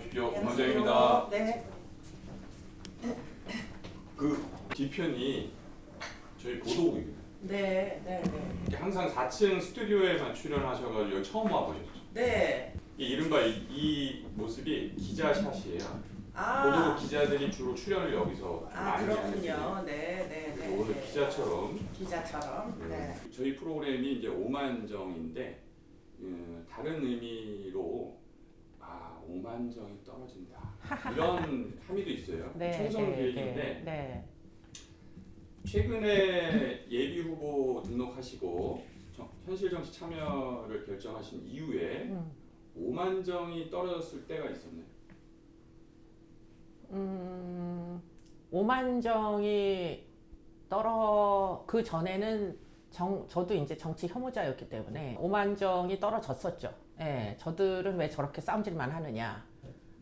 오십시오. 김원장입니다. 네. 그 뒤편이 저희 보도국입니다. 네, 네, 네. 항상 4층 스튜디오에만 출연하셔가지고 여기 처음 와보셨죠? 네. 이 이른바 이 모습이 기자샷이에요. 아, 보도국 기자들이 주로 출연을 여기서 많이 그렇군요. 하는데 네, 네, 네. 오늘 네. 기자처럼 기자처럼. 네. 저희 프로그램이 이제 오만정인데 다른 의미로 오만정이 떨어진다 이런 함의도 있어요. 네, 총선 네, 계획인데 네. 최근에 예비 후보 등록하시고 현실 정치 참여를 결정하신 이후에 오만정이 떨어졌을 때가 있었네요. 오만정이 그 전에는 저도 이제 정치 혐오자였기 때문에 오만정이 떨어졌었죠. 예, 저들은 왜 저렇게 싸움질만 하느냐,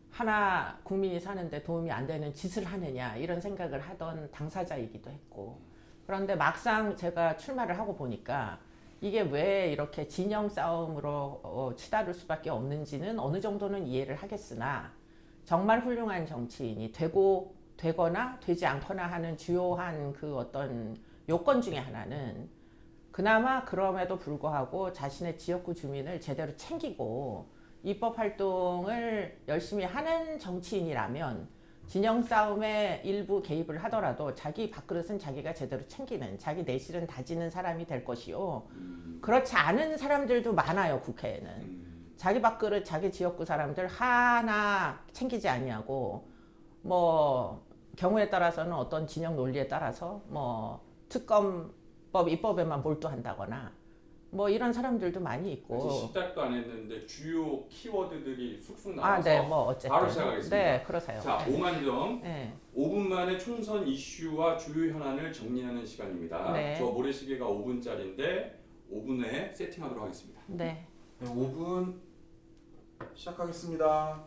하나 국민이 사는데 도움이 안 되는 짓을 하느냐 이런 생각을 하던 당사자이기도 했고, 그런데 막상 제가 출마를 하고 보니까 이게 왜 이렇게 진영 싸움으로 치달을 수밖에 없는지는 어느 정도는 이해를 하겠으나, 정말 훌륭한 정치인이 되거나 되지 않거나 하는 주요한 그 어떤 요건 중에 하나는 그나마 그럼에도 불구하고 자신의 지역구 주민을 제대로 챙기고 입법 활동을 열심히 하는 정치인이라면 진영 싸움에 일부 개입을 하더라도 자기 밥그릇은 자기가 제대로 챙기는, 자기 내실은 다지는 사람이 될 것이요. 그렇지 않은 사람들도 많아요, 국회에는. 자기 밥그릇, 자기 지역구 사람들 하나 챙기지 아니하고, 뭐 경우에 따라서는 어떤 진영 논리에 따라서 뭐 특검법 입법에만 몰두한다거나 뭐 이런 사람들도 많이 있고. 아직 시작도 안 했는데 주요 키워드들이 쑥쑥 나와서 네, 뭐 어쨌든 바로 시작하겠습니다. 네, 그러세요. 자, 네. 오만정 네. 5분 만에 총선 이슈와 주요 현안을 정리하는 시간입니다. 네. 저 모래시계가 5분짜리인데 5분에 세팅하도록 하겠습니다. 네. 네, 5분 시작하겠습니다.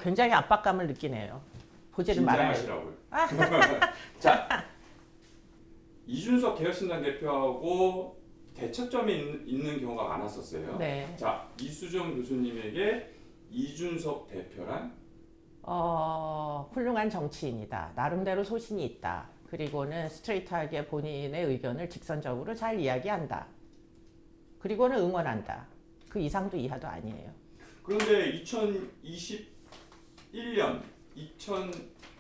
굉장히 압박감을 느끼네요. 보지를 말아요. 긴장하시라고요. 자, 이준석 개혁신당 대표하고 대척점이 있는 경우가 많았었어요. 네. 자, 이수정 교수님에게 이준석 대표란? 훌륭한 정치인이다. 나름대로 소신이 있다. 그리고는 스트레이트하게 본인의 의견을 직선적으로 잘 이야기한다. 그리고는 응원한다. 그 이상도 이하도 아니에요. 그런데 2021년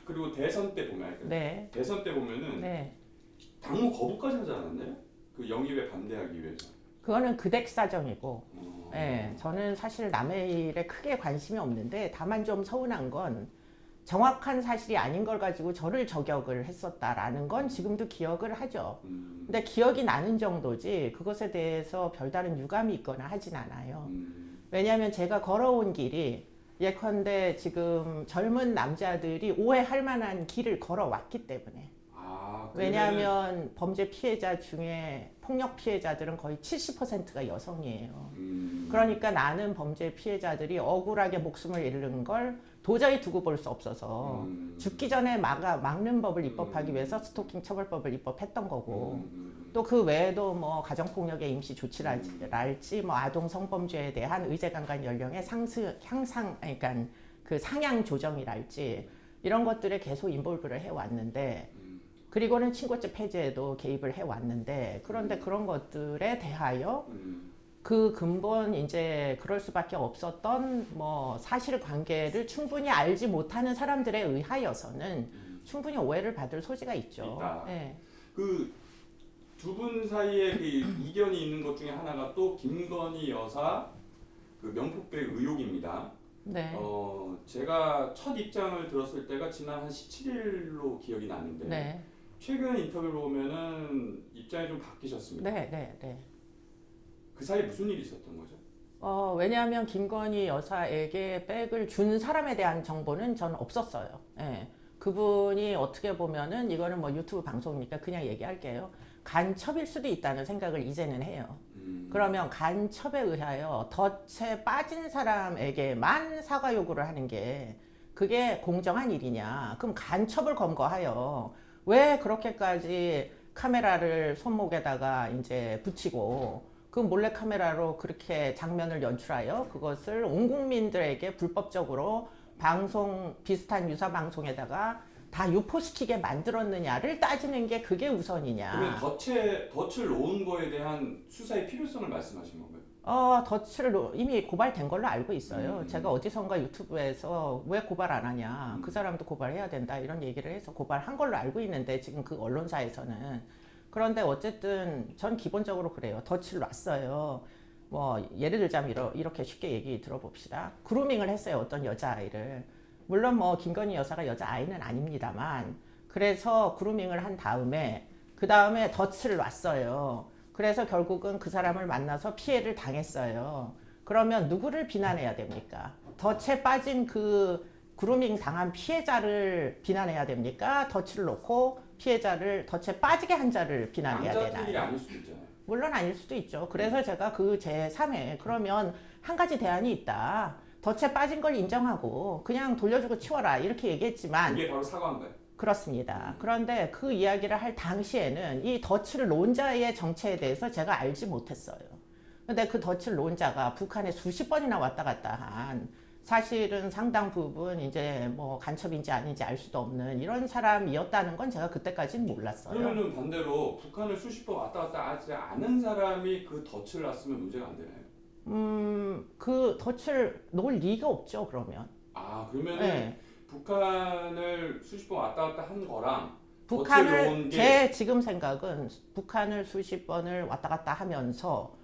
그리고 대선 때 보면 네. 대선 때 보면은 네. 당무 거부까지 하지 않았나요? 그 영입에 반대하기 위해서. 그거는 그댁 사정이고, 네, 저는 사실 남의 일에 크게 관심이 없는데, 다만 좀 서운한 건 정확한 사실이 아닌 걸 가지고 저를 저격을 했었다라는 건 지금도 기억을 하죠. 근데 기억이 나는 정도지 그것에 대해서 별다른 유감이 있거나 하진 않아요. 왜냐하면 제가 걸어온 길이 예컨대 지금 젊은 남자들이 오해할 만한 길을 걸어왔기 때문에. 왜냐하면 범죄 피해자 중에 폭력 피해자들은 거의 70%가 여성이에요. 그러니까 나는 범죄 피해자들이 억울하게 목숨을 잃는 걸 도저히 두고 볼 수 없어서 죽기 전에 막는 법을 입법하기 위해서 스토킹 처벌법을 입법했던 거고, 또 그 외에도 뭐 가정폭력의 임시 조치랄지 뭐 아동 성범죄에 대한 의제강간 연령의 그러니까 그 상향 조정이랄지 이런 것들에 계속 인볼브를 해왔는데, 그리고는 친고죄 폐지에도 개입을 해왔는데, 그런데 그런 것들에 대하여 그 근본 이제 그럴 수밖에 없었던 뭐 사실관계를 충분히 알지 못하는 사람들에 의하여서는 충분히 오해를 받을 소지가 있죠. 네. 그 두 분 사이에 그 이견이 있는 것 중에 하나가 또 김건희 여사 그 명품백 의혹입니다. 네. 제가 첫 입장을 들었을 때가 지난 한 17일로 기억이 나는데 네. 최근 인터뷰를 보면은 입장이 좀 바뀌셨습니다. 네. 네. 네. 그 사이에 무슨 일이 있었던 거죠? 왜냐하면 김건희 여사에게 백을 준 사람에 대한 정보는 저는 없었어요. 예. 그분이 어떻게 보면은 이거는 뭐 유튜브 방송이니까 그냥 얘기할게요. 간첩일 수도 있다는 생각을 이제는 해요. 그러면 간첩에 의하여 덫에 빠진 사람에게만 사과 요구를 하는 게 그게 공정한 일이냐? 그럼 간첩을 검거하여 왜 그렇게까지 카메라를 손목에다가 이제 붙이고 그 몰래 카메라로 그렇게 장면을 연출하여 그것을 온 국민들에게 불법적으로 방송 비슷한 유사 방송에다가 다 유포시키게 만들었느냐를 따지는 게 그게 우선이냐. 그러면 덫을 놓은 거에 대한 수사의 필요성을 말씀하신 건가요? 덫을 이미 고발된 걸로 알고 있어요. 음. 제가 어디선가 유튜브에서 왜 고발 안 하냐. 그 사람도 고발해야 된다. 이런 얘기를 해서 고발한 걸로 알고 있는데 지금 그 언론사에서는. 그런데 어쨌든 전 기본적으로 그래요. 덫을 놨어요. 뭐 예를 들자면 이렇게 쉽게 얘기 들어봅시다. 그루밍을 했어요. 어떤 여자아이를. 물론 뭐 김건희 여사가 여자아이는 아닙니다만 그래서 그루밍을 한 다음에 그 다음에 덫을 놨어요. 그래서 결국은 그 사람을 만나서 피해를 당했어요. 그러면 누구를 비난해야 됩니까? 덫에 빠진 그 그루밍 당한 피해자를 비난해야 됩니까? 덫을 놓고 피해자를 덫에 빠지게 한 자를 비난해야 남자끼리 되나요? 아닐 수도 있잖아요. 물론 아닐 수도 있죠. 그래서 제가 그 제3회 그러면 한 가지 대안이 있다. 덫에 빠진 걸 인정하고 그냥 돌려주고 치워라 이렇게 얘기했지만 이게 바로 사과인가요? 그렇습니다. 그런데 그 이야기를 할 당시에는 이 덫을 놓은 자의 정체에 대해서 제가 알지 못했어요. 근데 그 덫을 놓은 자가 북한에 수십 번이나 왔다 갔다 한 사실은 상당 부분 이제 뭐 간첩인지 아닌지 알 수도 없는 이런 사람이었다는 건 제가 그때까지는 몰랐어요. 그러면은 반대로 북한을 수십 번 왔다 갔다 하지 않은 사람이 그 덫을 놨으면 문제가 안 되나요? 그 덫을 놓을 리가 없죠, 그러면. 아 그러면은 네. 북한을 수십 번 왔다 갔다 한 거랑 덫을 북한을 놓은 게 제 지금 생각은 북한을 수십 번을 왔다 갔다 하면서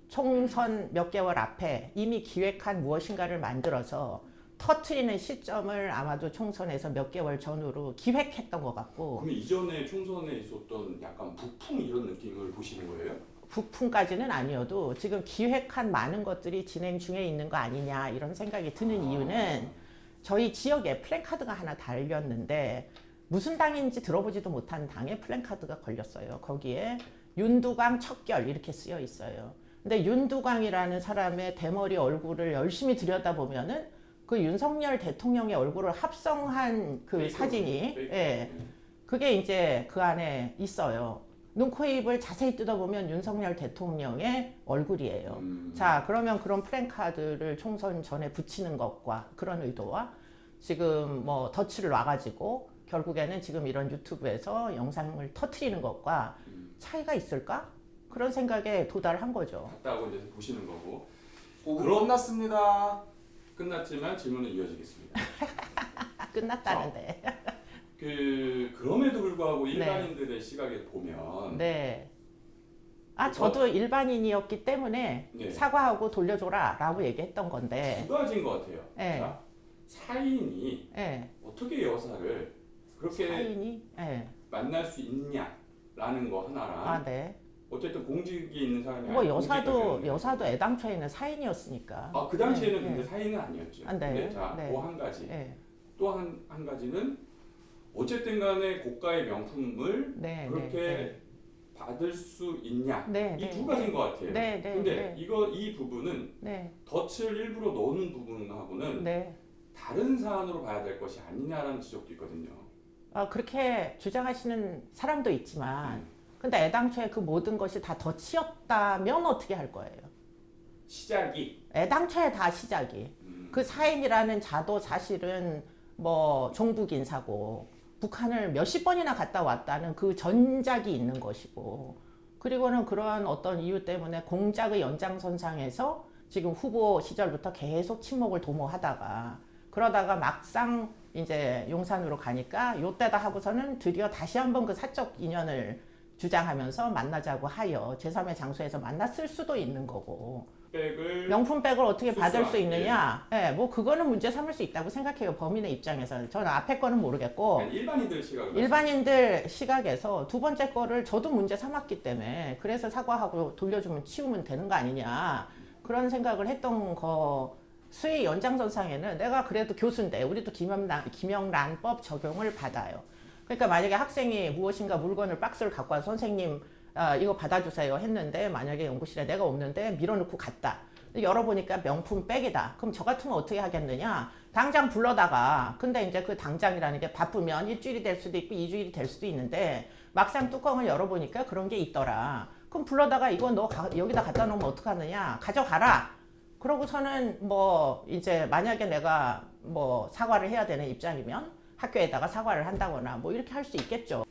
총선 몇 개월 앞에 이미 기획한 무엇인가를 만들어서 터트리는 시점을 아마도 총선에서 몇 개월 전후로 기획했던 것 같고 그럼 이전에 총선에 있었던 약간 북풍 이런 느낌을 보시는 거예요? 북풍까지는 아니어도 지금 기획한 많은 것들이 진행 중에 있는 거 아니냐 이런 생각이 드는 이유는 저희 지역에 플랜카드가 하나 달렸는데 무슨 당인지 들어보지도 못한 당에 플랜카드가 걸렸어요. 거기에 윤두광 척결 이렇게 쓰여 있어요. 근데 윤두광이라는 사람의 대머리 얼굴을 열심히 들여다보면은 그 윤석열 대통령의 얼굴을 합성한 그 페이크, 사진이 페이크. 예, 그게 이제 그 안에 있어요. 눈, 코, 입을 자세히 뜯어보면 윤석열 대통령의 얼굴이에요. 자, 그러면 그런 플랜카드를 총선 전에 붙이는 것과 그런 의도와 지금 뭐 덫을 놔가지고 결국에는 지금 이런 유튜브에서 영상을 터트리는 것과 차이가 있을까? 그런 생각에 도달한 거죠. 갔다 오고 이제 보시는 거고 5분 그럼- 끝났습니다. 끝났지만 질문은 이어지겠습니다. 끝났다는데. 그럼에도 불구하고 네. 일반인들의 시각에 보면 네. 저도 일반인이었기 때문에 네. 사과하고 돌려줘라 라고 얘기했던 건데. 두 가지인 것 같아요. 네. 자, 사인이 예. 어떻게 여사를 그렇게 사인이? 예. 만날 수 있냐라는 거 하나랑 아, 네. 어쨌든 공직이 있는 사람이 뭐 아니고 여사도 애당초에는 사인이었으니까. 그 당시에는 네, 근데 네. 사인은 아니었죠. 아, 네. 근데 자, 네. 또 한 가지. 예. 또 한 가지는 어쨌든 간에 고가의 명품을 네. 그렇게 네. 받을 수 있냐. 네. 이 네. 두 가지인 것 같아요. 네. 네. 근데 네. 이 부분은 네. 덫을 일부러 넣는 부분하고는 네. 다른 사안으로 봐야 될 것이 아니냐라는 지적도 있거든요. 그렇게 주장하시는 사람도 있지만, 음. 근데 애당초에 그 모든 것이 다 덫이었다면 어떻게 할 거예요? 시작이 애당초에 다 시작이. 그 사인이라는 자도 사실은 뭐 종북 인사고, 북한을 몇십 번이나 갔다 왔다는 그 전작이 있는 것이고, 그리고는 그러한 어떤 이유 때문에 공작의 연장선상에서 지금 후보 시절부터 계속 친목을 도모하다가 그러다가 막상 이제 용산으로 가니까 요때다 하고서는 드디어 다시 한번 그 사적 인연을 주장하면서 만나자고 하여 제3의 장소에서 만났을 수도 있는 거고 백을 명품백을 어떻게 받을 수 수수한, 있느냐 뭐 그거는 문제 삼을 수 있다고 생각해요. 범인의 입장에서. 저는 앞에 거는 모르겠고 아니, 일반인들 시각을 일반인들 시각에서 두 번째 거를 저도 문제 삼았기 때문에 그래서 사과하고 돌려주면 치우면 되는 거 아니냐 그런 생각을 했던 거 수의 연장선상에는 내가 그래도 교수인데 우리도 김영란법 적용을 받아요. 그러니까 만약에 학생이 무엇인가 물건을 박스를 갖고 와서 선생님 이거 받아주세요 했는데 만약에 연구실에 내가 없는데 밀어넣고 갔다. 열어보니까 명품 백이다. 그럼 저 같으면 어떻게 하겠느냐? 당장 불러다가 근데 이제 그 당장이라는 게 바쁘면 일주일이 될 수도 있고 2주일이 될 수도 있는데 막상 뚜껑을 열어보니까 그런 게 있더라. 그럼 불러다가 이거 너 여기다 갖다 놓으면 어떡하느냐? 가져가라. 그러고서는 뭐 이제 만약에 내가 뭐 사과를 해야 되는 입장이면 학교에다가 사과를 한다거나 뭐 이렇게 할 수 있겠죠.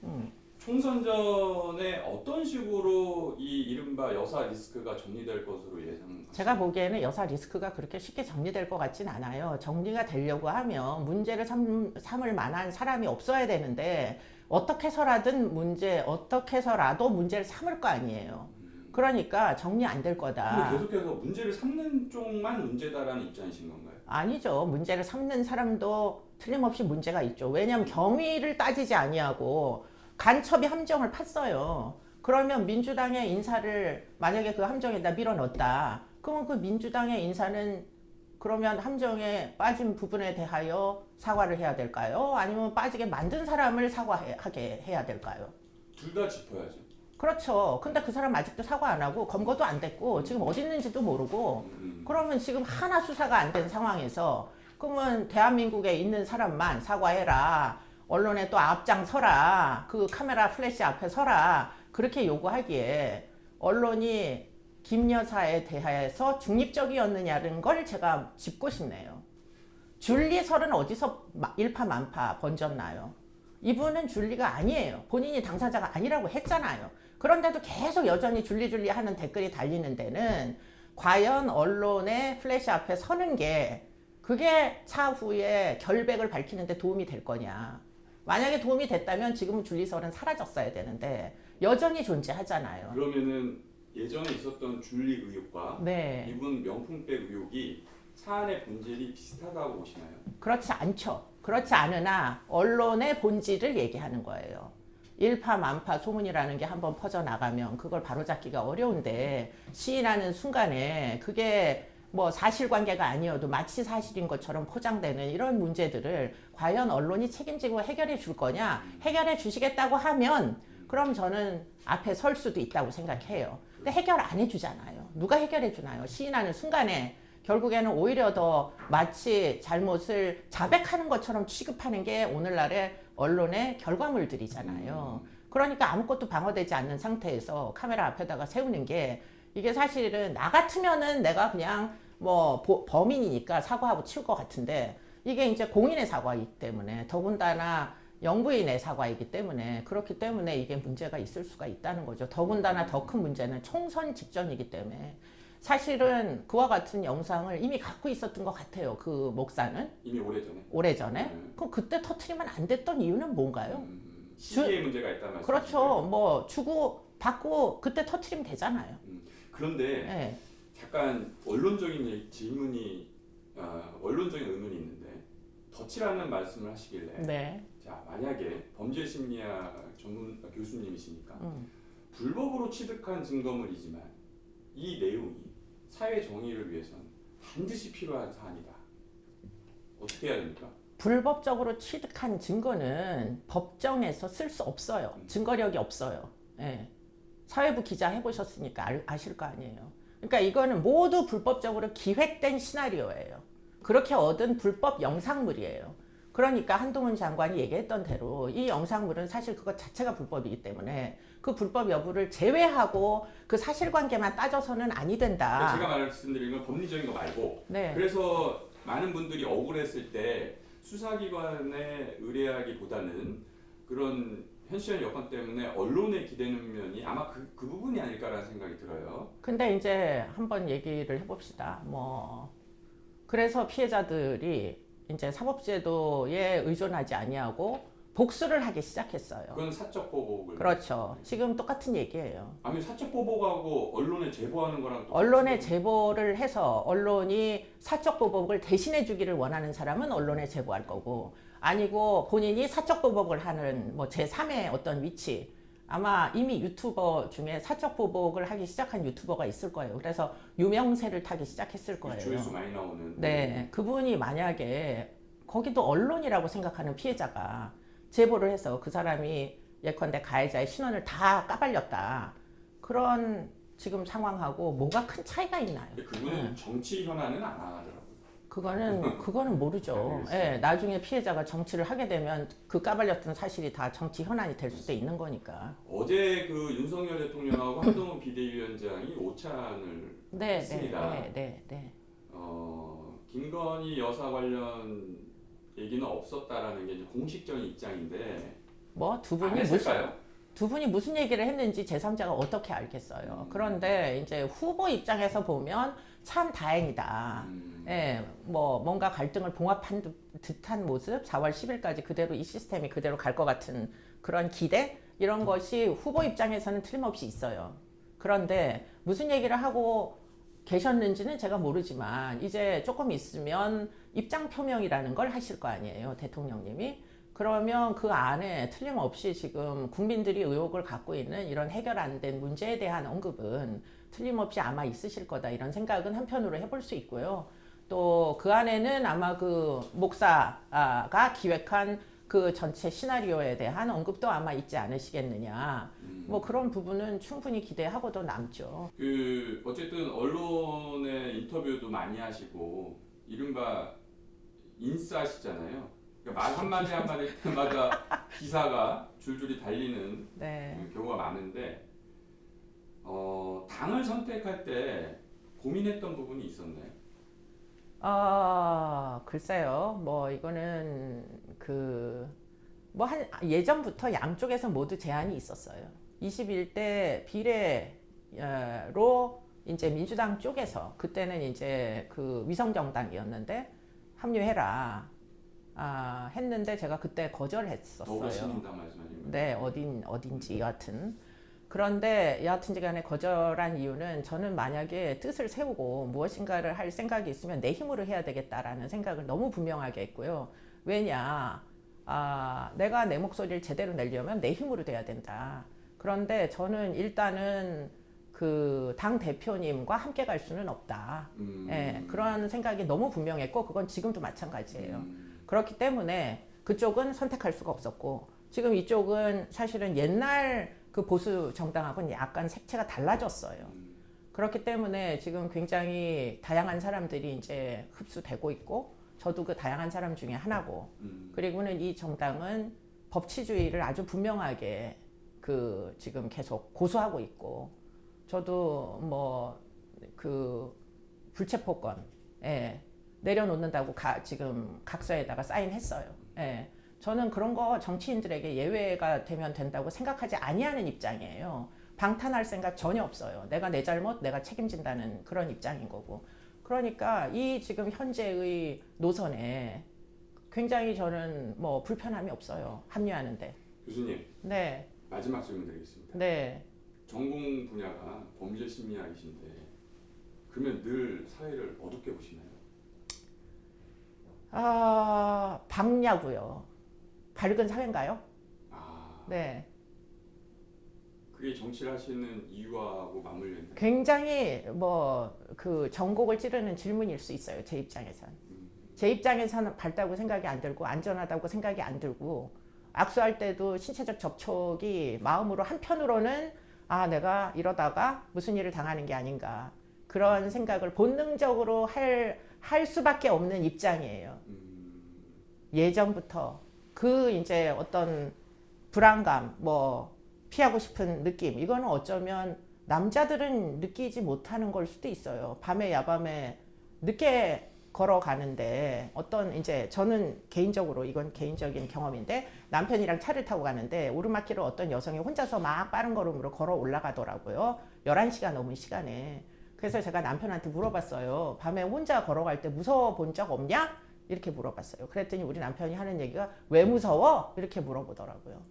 총선 전에 어떤 식으로 이 이른바 여사 리스크가 정리될 것으로 예상하십니까? 제가 보기에는 여사 리스크가 그렇게 쉽게 정리될 것 같진 않아요. 정리가 되려고 하면 문제를 삼을 만한 사람이 없어야 되는데 어떻게 해서라도 문제를 삼을 거 아니에요. 그러니까 정리 안 될 거다. 근데 계속해서 문제를 삼는 쪽만 문제다라는 입장이신 건가요? 아니죠. 문제를 삼는 사람도 틀림없이 문제가 있죠. 왜냐하면 경위를 따지지 아니하고 간첩이 함정을 팠어요. 그러면 민주당의 인사를 만약에 그 함정에다 밀어넣었다. 그러면 그 민주당의 인사는 그러면 함정에 빠진 부분에 대하여 사과를 해야 될까요? 아니면 빠지게 만든 사람을 사과하게 해야 될까요? 둘 다 짚어야죠. 그렇죠. 근데 그 사람 아직도 사과 안 하고 검거도 안 됐고 지금 어디 있는지도 모르고 그러면 지금 하나 수사가 안 된 상황에서 그러면 대한민국에 있는 사람만 사과해라. 언론에 또 앞장서라. 그 카메라 플래시 앞에 서라. 그렇게 요구하기에 언론이 김 여사에 대해서 중립적이었느냐는 걸 제가 짚고 싶네요. 줄리설은 어디서 일파만파 번졌나요? 이분은 줄리가 아니에요. 본인이 당사자가 아니라고 했잖아요. 그런데도 계속 여전히 줄리 하는 댓글이 달리는 데는 과연 언론의 플래시 앞에 서는 게 그게 차후에 결백을 밝히는 데 도움이 될 거냐. 만약에 도움이 됐다면 지금 줄리설은 사라졌어야 되는데 여전히 존재하잖아요. 그러면은 예전에 있었던 줄리 의혹과 네. 이분 명품백 의혹이 사안의 본질이 비슷하다고 보시나요? 그렇지 않죠. 그렇지 않으나 언론의 본질을 얘기하는 거예요. 일파만파 소문이라는 게 한번 퍼져나가면 그걸 바로잡기가 어려운데 시인하는 순간에 그게 뭐 사실관계가 아니어도 마치 사실인 것처럼 포장되는 이런 문제들을 과연 언론이 책임지고 해결해 줄 거냐. 해결해 주시겠다고 하면 그럼 저는 앞에 설 수도 있다고 생각해요. 근데 해결 안 해주잖아요. 누가 해결해 주나요? 시인하는 순간에 결국에는 오히려 더 마치 잘못을 자백하는 것처럼 취급하는 게 오늘날의 언론의 결과물들이잖아요. 그러니까 아무것도 방어되지 않는 상태에서 카메라 앞에다가 세우는 게 이게 사실은 나 같으면은 내가 그냥 뭐 범인이니까 사과하고 치울 것 같은데 이게 이제 공인의 사과이기 때문에 더군다나 영부인의 사과이기 때문에 그렇기 때문에 이게 문제가 있을 수가 있다는 거죠. 더군다나 더 큰 문제는 총선 직전이기 때문에 사실은 그와 같은 영상을 이미 갖고 있었던 것 같아요. 그 목사는 이미 오래전에. 오래전에. 그럼 그때 터트리면 안 됐던 이유는 뭔가요? 시기에 문제가 있다는 말씀이시죠? 그렇죠. 뭐 주고 받고 그때 터트리면 되잖아요. 그런데 네. 잠깐 원론적인 질문이 원론적인 의문이 있는데 덫이라는 말씀을 하시길래 네. 자 만약에 범죄심리학 전문 교수님이시니까 불법으로 취득한 증거물이지만 이 내용이 사회 정의를 위해서는 반드시 필요한 사안이다. 어떻게 해야 됩니까? 불법적으로 취득한 증거는 법정에서 쓸 수 없어요. 증거력이 없어요. 예. 사회부 기자 해보셨으니까 아실 거 아니에요. 그러니까 이거는 모두 불법적으로 기획된 시나리오예요. 그렇게 얻은 불법 영상물이에요. 그러니까 한동훈 장관이 얘기했던 대로 이 영상물은 사실 그것 자체가 불법이기 때문에 그 불법 여부를 제외하고 그 사실관계만 따져서는 아니 된다. 제가 말씀드린 건 법리적인 거 말고 네. 그래서 많은 분들이 억울했을 때 수사기관에 의뢰하기보다는 그런 현실의 여건 때문에 언론에 기대는 면이 아마 그 부분이 아닐까라는 생각이 들어요. 근데 이제 한번 얘기를 해봅시다. 뭐 그래서 피해자들이 이제 사법제도에 의존하지 아니하고 복수를 하기 시작했어요. 그건 사적 보복을. 그렇죠. 지금 똑같은 얘기예요. 아니 사적 보복하고 언론에 제보하는 거랑 똑같은 언론에 거예요. 제보를 해서 언론이 사적 보복을 대신해 주기를 원하는 사람은 언론에 제보할 거고 아니고 본인이 사적 보복을 하는 뭐 제3의 어떤 위치 아마 이미 유튜버 중에 사적 보복을 하기 시작한 유튜버가 있을 거예요. 그래서 유명세를 타기 시작했을 거예요. 조회수 많이 나오는. 네, 그분이 만약에 거기도 언론이라고 생각하는 피해자가 제보를 해서 그 사람이 예컨대 가해자의 신원을 다 까발렸다. 그런 지금 상황하고 뭐가 큰 차이가 있나요? 근데 그분은 정치 현안은 안 하더라고요. 그거는 모르죠. 예, 나중에 피해자가 정치를 하게 되면 그 까발렸던 사실이 다 정치 현안이 될 수도 있는 거니까. 어제 그 윤석열 대통령하고 한동훈 비대위원장이 오찬을 했습니다. 네. 김건희 여사 관련 얘기는 없었다라는 게 이제 공식적인 입장인데 뭐 두 안 분이 무슨 했을까요? 두 분이 무슨 얘기를 했는지 제3자가 어떻게 알겠어요. 그런데 이제 후보 입장에서 보면 참 다행이다. 예, 뭐 뭔가 갈등을 봉합한 듯한 모습, 4월 10일까지 그대로 이 시스템이 그대로 갈 것 같은 그런 기대 이런 것이 후보 입장에서는 틀림없이 있어요. 그런데 무슨 얘기를 하고 계셨는지는 제가 모르지만 이제 조금 있으면 입장 표명이라는 걸 하실 거 아니에요, 대통령님이. 그러면 그 안에 틀림없이 지금 국민들이 의혹을 갖고 있는 이런 해결 안 된 문제에 대한 언급은 틀림없이 아마 있으실 거다 이런 생각은 한편으로 해볼 수 있고요. 또 그 안에는 아마 그 목사가 기획한 그 전체 시나리오에 대한 언급도 아마 있지 않으시겠느냐. 뭐 그런 부분은 충분히 기대하고도 남죠. 그 어쨌든 언론의 인터뷰도 많이 하시고 이른바 인싸시잖아요. 그러니까 말 한마디 한마디마다 기사가 줄줄이 달리는 네. 경우가 많은데 당을 선택할 때 고민했던 부분이 있었나요? 글쎄요. 뭐 이거는 그 뭐 한 예전부터 양쪽에서 모두 제안이 있었어요. 21대 비례로 이제 민주당 쪽에서 그때는 이제 그 위성정당이었는데 합류해라. 했는데 제가 그때 거절했었어요. 더불어신민당 말씀하시는 거예요? 네, 어딘지 여하튼. 그런데 여하튼지 간에 거절한 이유는 저는 만약에 뜻을 세우고 무엇인가를 할 생각이 있으면 내 힘으로 해야 되겠다라는 생각을 너무 분명하게 했고요. 왜냐, 내가 내 목소리를 제대로 내려면 내 힘으로 돼야 된다. 그런데 저는 일단은 그 당 대표님과 함께 갈 수는 없다. 예, 그런 생각이 너무 분명했고 그건 지금도 마찬가지예요. 그렇기 때문에 그쪽은 선택할 수가 없었고 지금 이쪽은 사실은 옛날 그 보수 정당하고는 약간 색채가 달라졌어요. 그렇기 때문에 지금 굉장히 다양한 사람들이 이제 흡수되고 있고 저도 그 다양한 사람 중에 하나고 그리고는 이 정당은 법치주의를 아주 분명하게 그 지금 계속 고수하고 있고 저도 뭐 그 불체포권 내려놓는다고 지금 각서에다가 사인했어요. 예. 저는 그런 거 정치인들에게 예외가 되면 된다고 생각하지 아니하는 입장이에요. 방탄할 생각 전혀 없어요. 내가 내 잘못 내가 책임진다는 그런 입장인 거고. 그러니까 이 지금 현재의 노선에 굉장히 저는 뭐 불편함이 없어요. 합류하는데. 교수님 네. 마지막 질문 드리겠습니다. 네. 전공 분야가 범죄 심리학이신데 그러면 늘 사회를 어둡게 보시나요? 밝냐고요. 밝은 사회인가요? 네. 그게 정치를 하시는 이유하고 맞물려 있나요? 굉장히 뭐 그 전곡을 찌르는 질문일 수 있어요. 제 입장에선. 제 입장에서는 밝다고 생각이 안 들고 안전하다고 생각이 안 들고 악수할 때도 신체적 접촉이 마음으로 한편으로는 내가 이러다가 무슨 일을 당하는 게 아닌가 그런 생각을 본능적으로 할 수밖에 없는 입장이에요. 예전부터 그 이제 어떤 불안감, 뭐 피하고 싶은 느낌, 이거는 어쩌면 남자들은 느끼지 못하는 걸 수도 있어요. 밤에 야밤에 늦게 걸어가는데 어떤 이제 저는 개인적으로 이건 개인적인 경험인데 남편이랑 차를 타고 가는데 오르막길을 어떤 여성이 혼자서 막 빠른 걸음으로 걸어 올라가더라고요. 11시가 넘은 시간에. 그래서 제가 남편한테 물어봤어요. 밤에 혼자 걸어갈 때 무서워 본 적 없냐? 이렇게 물어봤어요. 그랬더니 우리 남편이 하는 얘기가 왜 무서워? 이렇게 물어보더라고요.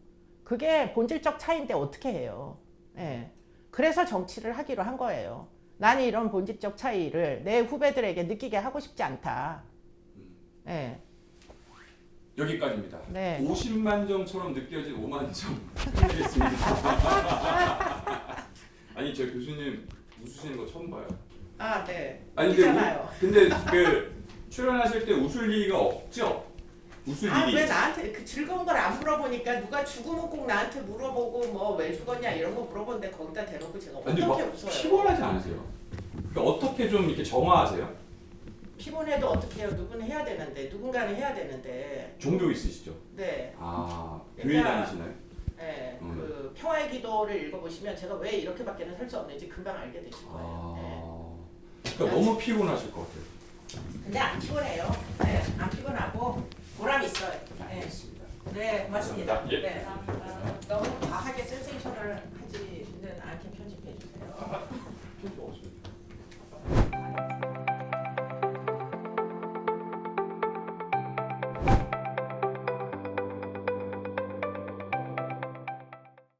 그게 본질적 차이인데 어떻게 해요? 예. 그래서 정치를 하기로 한 거예요. 나는 이런 본질적 차이를 내 후배들에게 느끼게 하고 싶지 않다. 예. 여기까지입니다. 네. 50만 점처럼 느껴진 5만 점 드리겠습니다. 아니 저 교수님 웃으시는 거 처음 봐요. 네. 아니 근데 그 출연하실 때 웃을 리가 없죠? 웃을 일이. 왜 나한테 그 즐거운 걸 안 물어보니까 누가 죽으면 꼭 나한테 물어보고 뭐 왜 죽었냐 이런 거 물어보는데 거기다 대놓고 제가 아니, 어떻게 막 웃어요? 피곤하지 않으세요? 그러니까 어떻게 좀 이렇게 정화하세요? 피곤해도 어떻게 해요? 누구는 해야 되는데 누군가는 해야 되는데. 종교 있으시죠? 네. 교회 그러니까 다니시나요? 네. 그 평화의 기도를 읽어보시면 제가 왜 이렇게밖에는 살 수 없는지 금방 알게 되실 거예요. 그러니까 너무 피곤하실 것 같아요. 근데 안 피곤해요. 네. 안 피곤하고 보람 있어요. 네, 알겠습니다. 네 고맙습니다. 감사합니다. 예. 네.